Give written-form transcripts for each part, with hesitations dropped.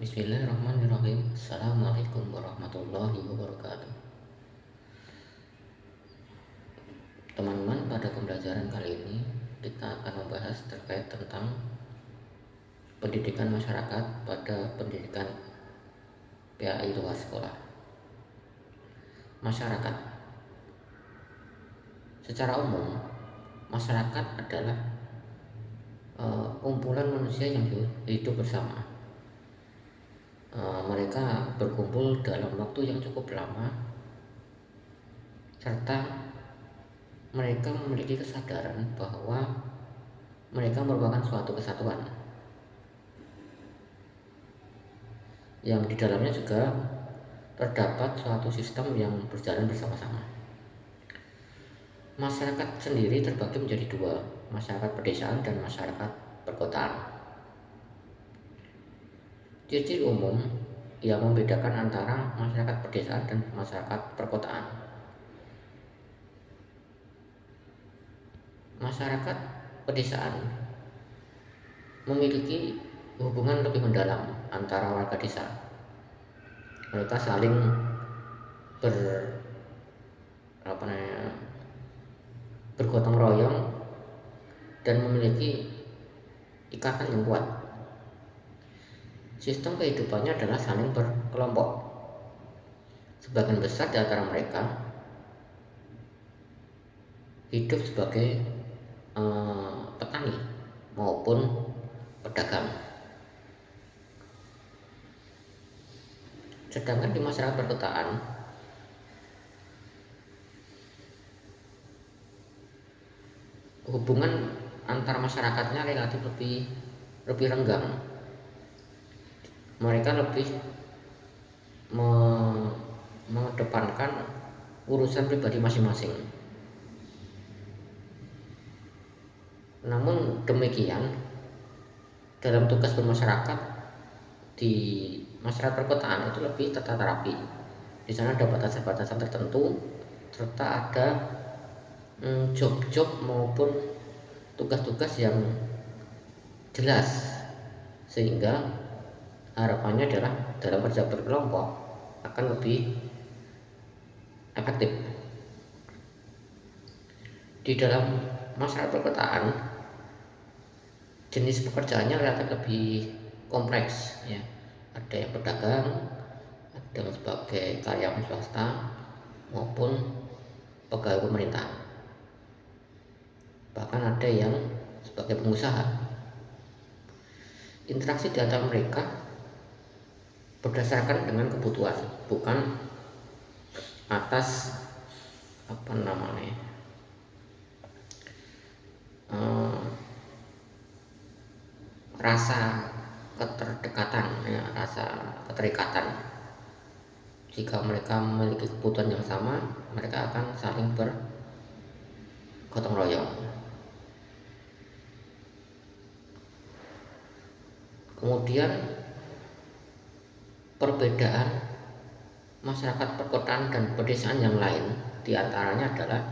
Bismillahirrahmanirrahim. Assalamualaikum warahmatullahi wabarakatuh. Teman-teman, pada pembelajaran kali ini kita akan membahas terkait tentang pendidikan masyarakat pada pendidikan PAI luar sekolah. Masyarakat secara umum, masyarakat adalah kumpulan manusia yang hidup bersama. Mereka berkumpul dalam waktu yang cukup lama, serta mereka memiliki kesadaran bahwa mereka merupakan suatu kesatuan yang di dalamnya juga terdapat suatu sistem yang berjalan bersama-sama. Masyarakat sendiri terbagi menjadi dua, masyarakat pedesaan dan masyarakat perkotaan. Ciri umum yang membedakan antara masyarakat pedesaan dan masyarakat perkotaan. Masyarakat pedesaan memiliki hubungan lebih mendalam antara warga desa. Mereka saling bergotong royong dan memiliki ikatan yang kuat. Sistem kehidupannya adalah saling berkelompok. Sebagian besar di antara mereka hidup sebagai petani maupun pedagang. Sedangkan di masyarakat perkotaan, hubungan antar masyarakatnya relatif lebih renggang. Mereka lebih mengedepankan urusan pribadi masing-masing. Namun demikian, dalam tugas bermasyarakat di masyarakat perkotaan itu lebih tertata rapi. Di sana ada batasan-batasan tertentu, serta ada job-job maupun tugas-tugas yang jelas, sehingga harapannya adalah dalam kerja berkelompok akan lebih efektif. Di dalam masyarakat perkotaan, jenis pekerjaannya relatif lebih kompleks, ya. Ada yang pedagang, ada yang sebagai karyawan swasta maupun pegawai pemerintah. Bahkan ada yang sebagai pengusaha. Interaksi di antara mereka berdasarkan dengan kebutuhan, bukan atas rasa keterdekatan, ya, rasa keterikatan. Jika mereka memiliki kebutuhan yang sama, mereka akan saling bergotong royong. Kemudian perbedaan masyarakat perkotaan dan pedesaan yang lain diantaranya adalah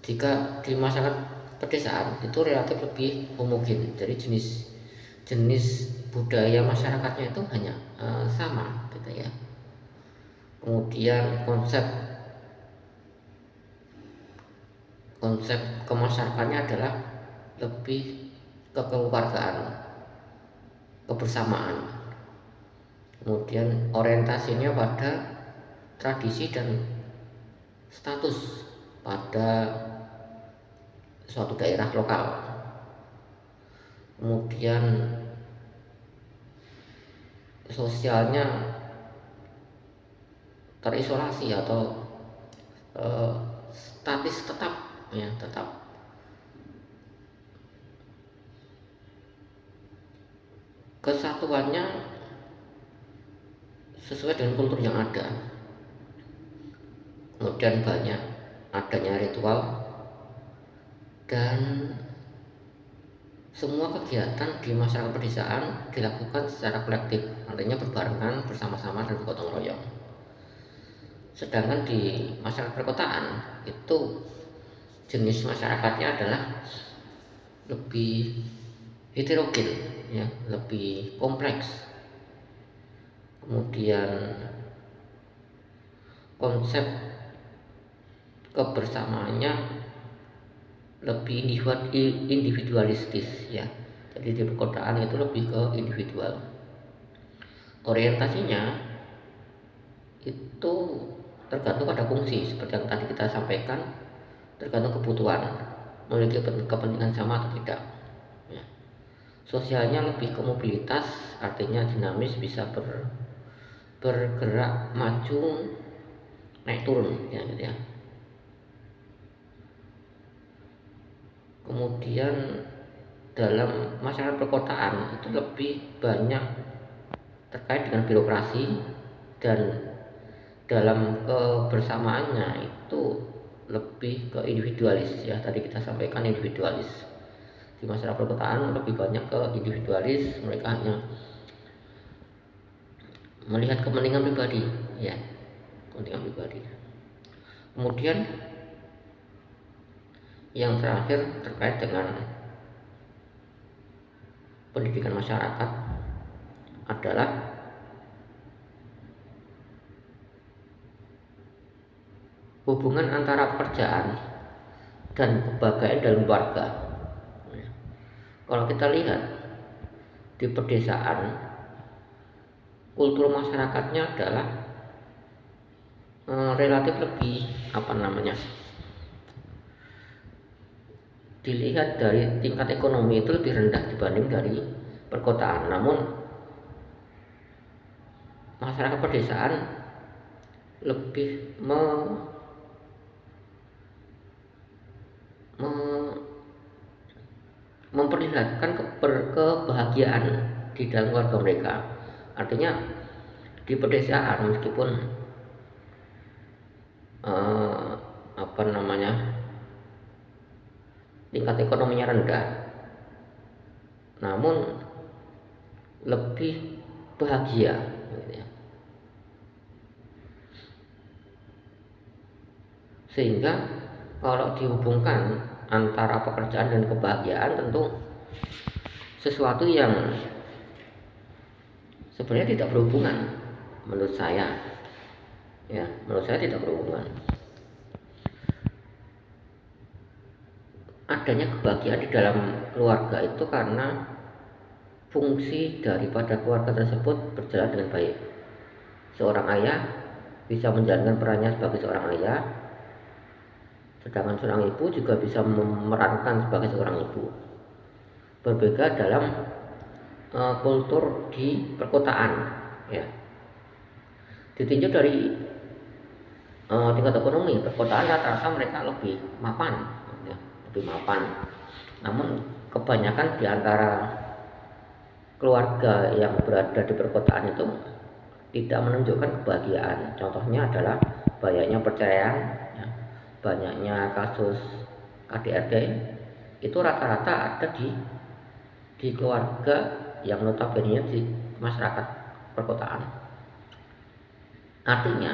jika di masyarakat pedesaan itu relatif lebih homogen, jadi jenis budaya masyarakatnya itu hanya sama, gitu ya. Kemudian konsep kemasyarakatnya adalah lebih kekeluargaan, kebersamaan. Kemudian orientasinya pada tradisi dan status pada suatu daerah lokal. Kemudian sosialnya terisolasi atau statis tetap, ya, tetap. Kesatuannya sesuai dengan kultur yang ada. Kemudian banyak adanya ritual dan semua kegiatan di masyarakat pedesaan dilakukan secara kolektif, artinya berbarengan, bersama-sama dan bergotong royong. Sedangkan di masyarakat perkotaan itu jenis masyarakatnya adalah lebih heterogen, ya, lebih kompleks. Kemudian konsep kebersamaannya lebih individualistis ya. Jadi di perkotaan itu lebih ke individual. Orientasinya itu tergantung pada fungsi, seperti yang tadi kita sampaikan, tergantung kebutuhan, memiliki kepentingan sama atau tidak ya. Sosialnya lebih ke mobilitas, artinya dinamis, bisa bergerak maju naik turun ya, gitu ya. Kemudian dalam masyarakat perkotaan itu lebih banyak terkait dengan birokrasi, dan dalam kebersamaannya itu lebih ke individualis ya. Tadi kita sampaikan individualis. Di masyarakat perkotaan lebih banyak ke individualis, mereka hanya melihat kepentingan pribadi ya, kepentingan pribadi. Kemudian yang terakhir terkait dengan pendidikan masyarakat adalah hubungan antara pekerjaan dan kebahagiaan dalam keluarga. Kalau kita lihat di pedesaan, kultur masyarakatnya adalah relatif lebih dilihat dari tingkat ekonomi itu lebih rendah dibanding dari perkotaan. Namun masyarakat pedesaan lebih memperlihatkan kebahagiaan di dalam keluarga mereka. Artinya di pedesaan meskipun tingkat ekonominya rendah, namun lebih bahagia gitu ya. Sehingga kalau dihubungkan antara pekerjaan dan kebahagiaan, tentu sesuatu yang sebenarnya tidak berhubungan menurut saya ya, menurut saya tidak berhubungan. Adanya kebahagiaan di dalam keluarga itu karena fungsi daripada keluarga tersebut berjalan dengan baik. Seorang ayah bisa menjalankan perannya sebagai seorang ayah, sedangkan seorang ibu juga bisa memerankan sebagai seorang ibu. Berbeda dalam kultur di perkotaan ya. Ditinjau dari tingkat ekonomi, perkotaan rata-rata mereka lebih mapan ya, lebih mapan. Namun kebanyakan di antara keluarga yang berada di perkotaan itu tidak menunjukkan kebahagiaan. Contohnya adalah banyaknya perceraian ya, banyaknya kasus KDRT, itu rata-rata ada di keluarga yang notabene di masyarakat perkotaan. Artinya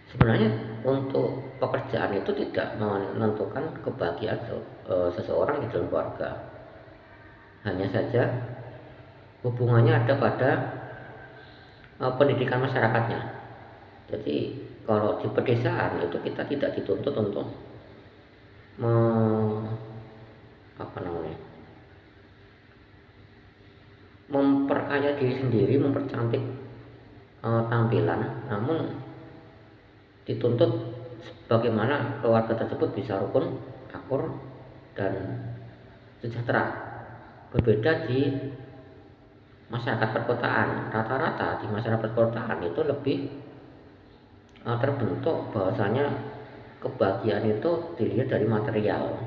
sebenarnya untuk pekerjaan itu tidak menentukan kebahagiaan seseorang di dalam keluarga. Hanya saja hubungannya ada pada pendidikan masyarakatnya. Jadi kalau di pedesaan itu kita tidak dituntut untuk memperkaya diri sendiri, mempercantik tampilan, namun dituntut bagaimana keluarga tersebut bisa rukun, akur, dan sejahtera. Berbeda di masyarakat perkotaan, rata-rata di masyarakat perkotaan itu lebih terbentuk bahwasanya kebahagiaan itu dilihat dari material.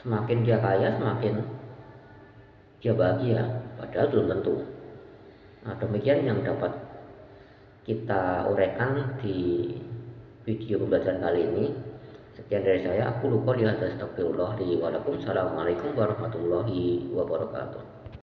Semakin dia kaya, semakin dia bahagia, padahal belum tentu. Nah, demikian yang dapat kita uraikan di video pembelajaran kali ini. Sekian dari saya. Aku lupa lihat, astagfirullah. Waalaikumsalam warahmatullahi wabarakatuh.